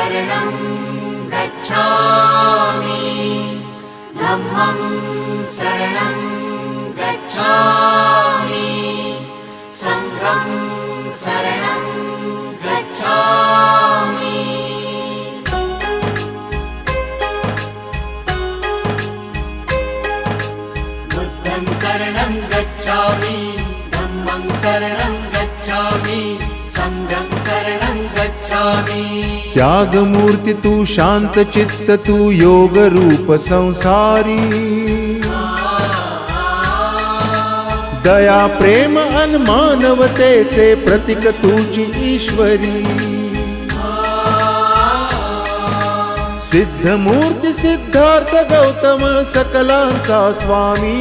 शरणं गच्छामि धम्मं शरणं गच्छामि संघं शरणं गच्छामि बुद्धं शरणं गच्छामि धम्मं शरणं गच्छामि संघं शरणं गच्छामि। त्यागमूर्ती तू शांत चित्त तू योग रूप संसारी दया प्रेम अन मानवतेचे प्रतीक तुझी ईश्वरी सिद्धमूर्ती सिद्धार्थ गौतम सकलांचा स्वामी